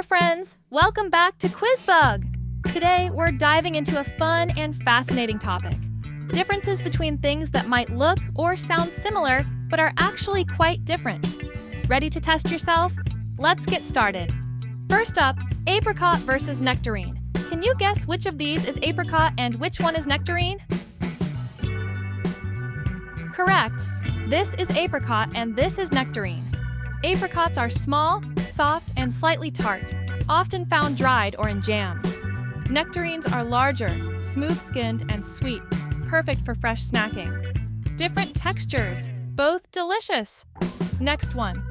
there, friends! Welcome back to QuizBug! Today, we're diving into a fun and fascinating topic. Differences between things that might look or sound similar, but are actually quite different. Ready to test yourself? Let's get started. First up, apricot versus nectarine. Can you guess which of these is apricot and which one is nectarine? Correct! This is apricot and this is nectarine. Apricots are small, soft, and slightly tart, often found dried or in jams. Nectarines are larger, smooth-skinned, and sweet, perfect for fresh snacking. Different textures, both delicious. Next one.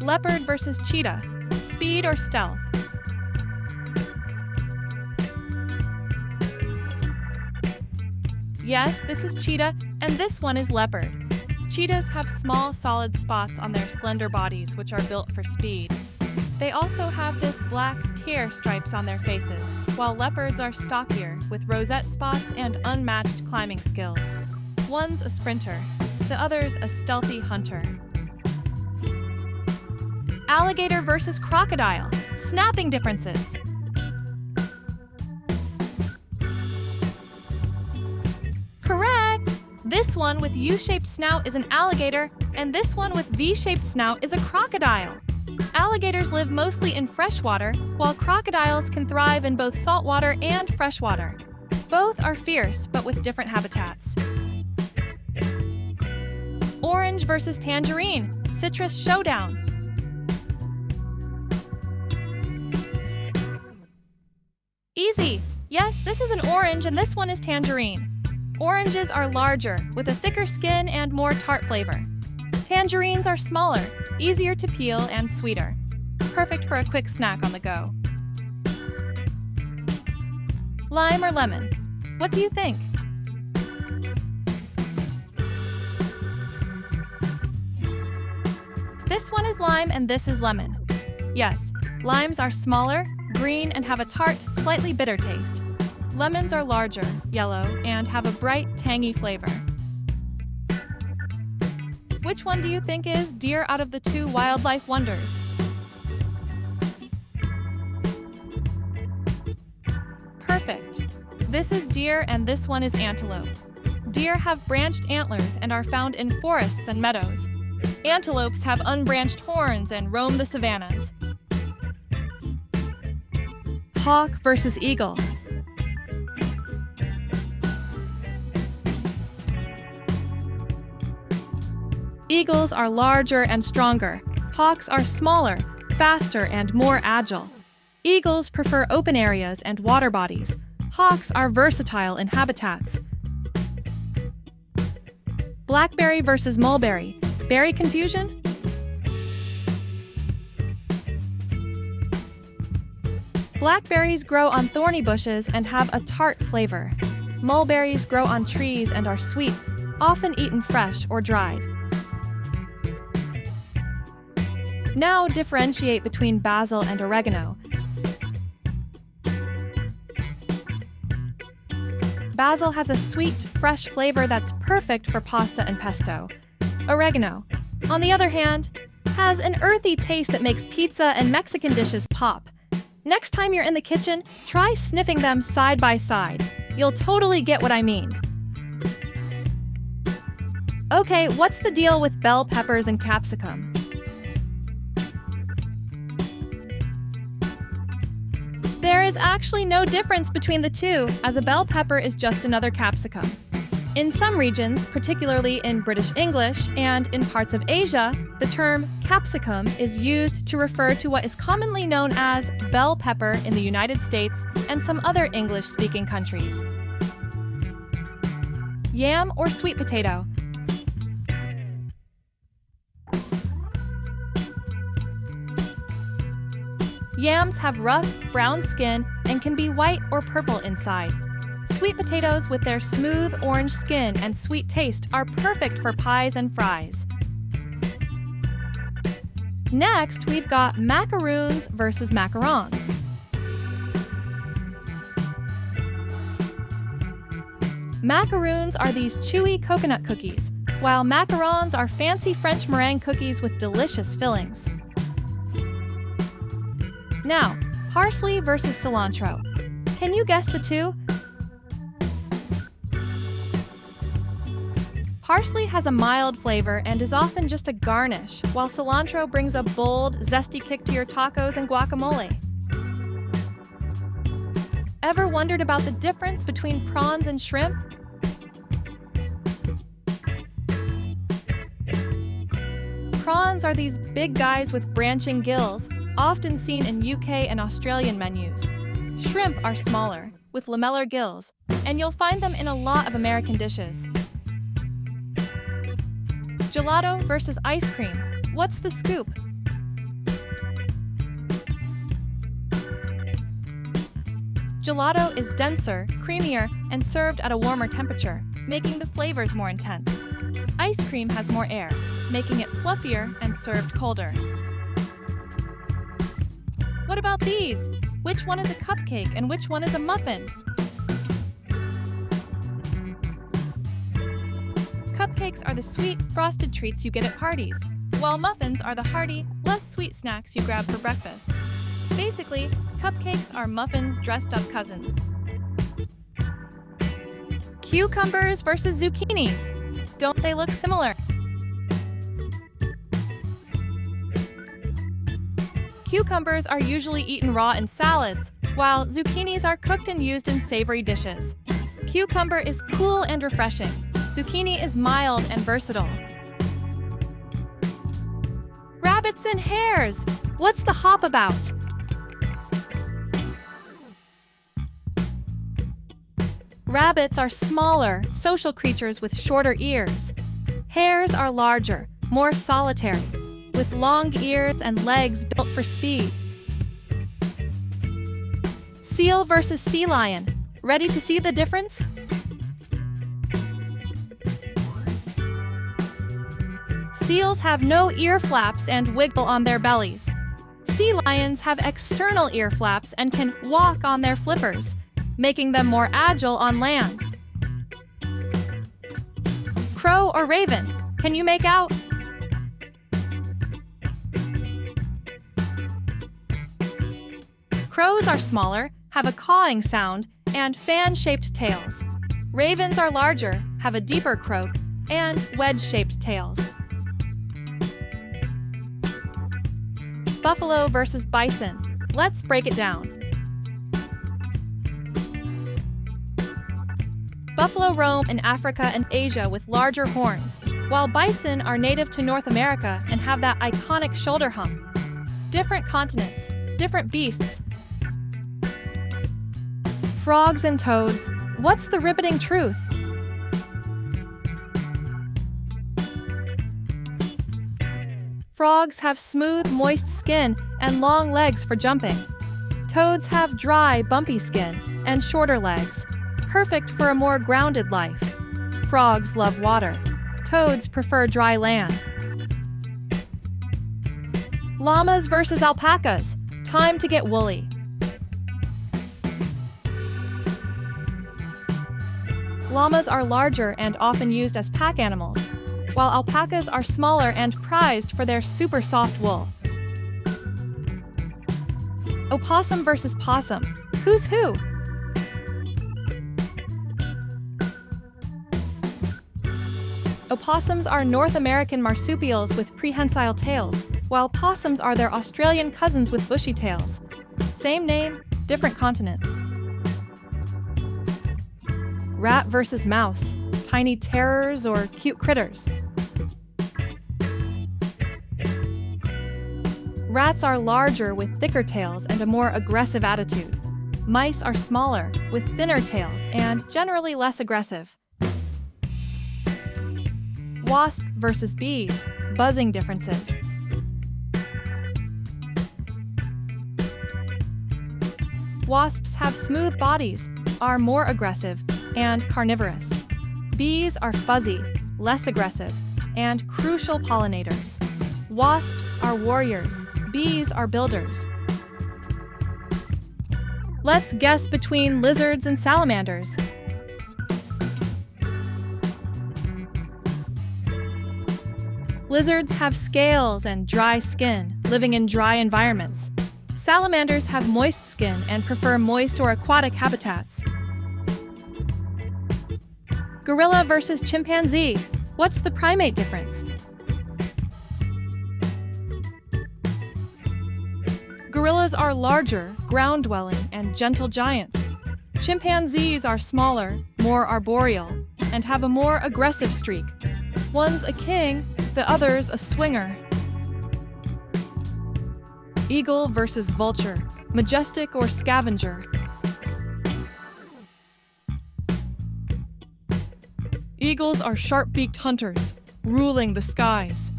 Leopard versus cheetah, speed or stealth? Yes, this is cheetah, and this one is leopard. Cheetahs have small, solid spots on their slender bodies, which are built for speed. They also have this black tear stripes on their faces, while leopards are stockier, with rosette spots and unmatched climbing skills. One's a sprinter, the other's a stealthy hunter. Alligator versus crocodile, snapping differences. Correct! This one with U-shaped snout is an alligator, and this one with V-shaped snout is a crocodile. Alligators live mostly in freshwater, while crocodiles can thrive in both saltwater and freshwater. Both are fierce, but with different habitats. Orange versus tangerine, citrus showdown. Easy! Yes, this is an orange and this one is tangerine. Oranges are larger, with a thicker skin and more tart flavor. Tangerines are smaller, easier to peel and sweeter. Perfect for a quick snack on the go. Lime or lemon? What do you think? This one is lime and this is lemon. Yes, limes are smaller, green, and have a tart, slightly bitter taste. Lemons are larger, yellow, and have a bright, tangy flavor. Which one do you think is deer out of the two wildlife wonders? Perfect! This is deer and this one is antelope. Deer have branched antlers and are found in forests and meadows. Antelopes have unbranched horns and roam the savannas. Hawk versus eagle. Eagles are larger and stronger. Hawks are smaller, faster, and more agile. Eagles prefer open areas and water bodies. Hawks are versatile in habitats. Blackberry versus mulberry. Berry confusion? Blackberries grow on thorny bushes and have a tart flavor. Mulberries grow on trees and are sweet, often eaten fresh or dried. Now differentiate between basil and oregano. Basil has a sweet, fresh flavor that's perfect for pasta and pesto. Oregano, on the other hand, has an earthy taste that makes pizza and Mexican dishes pop. Next time you're in the kitchen, try sniffing them side by side. You'll totally get what I mean. Okay, what's the deal with bell peppers and capsicum? There is actually no difference between the two, as a bell pepper is just another capsicum. In some regions, particularly in British English and in parts of Asia, the term capsicum is used to refer to what is commonly known as bell pepper in the United States and some other English-speaking countries. Yam or sweet potato? Yams have rough, brown skin and can be white or purple inside. Sweet potatoes with their smooth orange skin and sweet taste are perfect for pies and fries. Next, we've got macaroons versus macarons. Macaroons are these chewy coconut cookies, while macarons are fancy French meringue cookies with delicious fillings. Now, parsley versus cilantro. Can you guess the two? Parsley has a mild flavor and is often just a garnish, while cilantro brings a bold, zesty kick to your tacos and guacamole. Ever wondered about the difference between prawns and shrimp? Prawns are these big guys with branching gills, often seen in UK and Australian menus. Shrimp are smaller, with lamellar gills, and you'll find them in a lot of American dishes. Gelato versus ice cream. What's the scoop? Gelato is denser, creamier, and served at a warmer temperature, making the flavors more intense. Ice cream has more air, making it fluffier and served colder. What about these? Which one is a cupcake and which one is a muffin? Cupcakes are the sweet, frosted treats you get at parties, while muffins are the hearty, less sweet snacks you grab for breakfast. Basically, cupcakes are muffins' dressed-up cousins. Cucumbers versus zucchinis. Don't they look similar? Cucumbers are usually eaten raw in salads, while zucchinis are cooked and used in savory dishes. Cucumber is cool and refreshing. Zucchini is mild and versatile. Rabbits and hares! What's the hop about? Rabbits are smaller, social creatures with shorter ears. Hares are larger, more solitary, with long ears and legs built for speed. Seal versus sea lion. Ready to see the difference? Seals have no ear flaps and wiggle on their bellies. Sea lions have external ear flaps and can walk on their flippers, making them more agile on land. Crow or raven? Can you make out? Crows are smaller, have a cawing sound, and fan-shaped tails. Ravens are larger, have a deeper croak, and wedge-shaped tails. Buffalo versus bison. Let's break it down. Buffalo roam in Africa and Asia with larger horns, while bison are native to North America and have that iconic shoulder hump. Different continents, different beasts. Frogs and toads. What's the riveting truth? Frogs have smooth, moist skin and long legs for jumping. Toads have dry, bumpy skin and shorter legs, perfect for a more grounded life. Frogs love water. Toads prefer dry land. Llamas versus alpacas. Time to get woolly. Llamas are larger and often used as pack animals, while alpacas are smaller and prized for their super soft wool. Opossum versus possum. Who's who? Opossums are North American marsupials with prehensile tails, while possums are their Australian cousins with bushy tails. Same name, different continents. Rat versus mouse. Tiny terrors or cute critters? Rats are larger with thicker tails and a more aggressive attitude. Mice are smaller with thinner tails and generally less aggressive. Wasp versus bees. Buzzing differences. Wasps have smooth bodies, are more aggressive, and carnivorous. Bees are fuzzy, less aggressive, and crucial pollinators. Wasps are warriors, bees are builders. Let's guess between lizards and salamanders. Lizards have scales and dry skin, living in dry environments. Salamanders have moist skin and prefer moist or aquatic habitats. Gorilla versus chimpanzee. What's the primate difference? Gorillas are larger, ground-dwelling, and gentle giants. Chimpanzees are smaller, more arboreal, and have a more aggressive streak. One's a king, the other's a swinger. Eagle versus vulture. Majestic or scavenger? Eagles are sharp-beaked hunters, ruling the skies.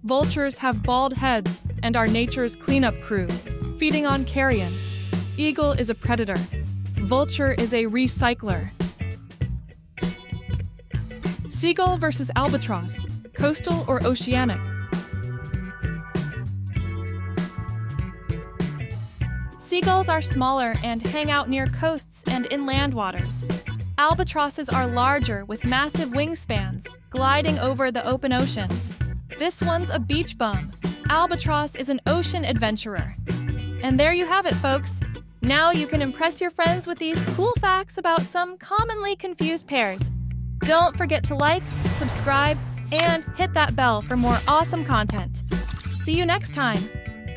Vultures have bald heads and are nature's cleanup crew, feeding on carrion. Eagle is a predator. Vulture is a recycler. Seagull versus albatross. Coastal or oceanic? Seagulls are smaller and hang out near coasts and inland waters. Albatrosses are larger with massive wingspans, gliding over the open ocean. This one's a beach bum. Albatross is an ocean adventurer. And there you have it, folks. Now you can impress your friends with these cool facts about some commonly confused pairs. Don't forget to like, subscribe, and hit that bell for more awesome content. See you next time.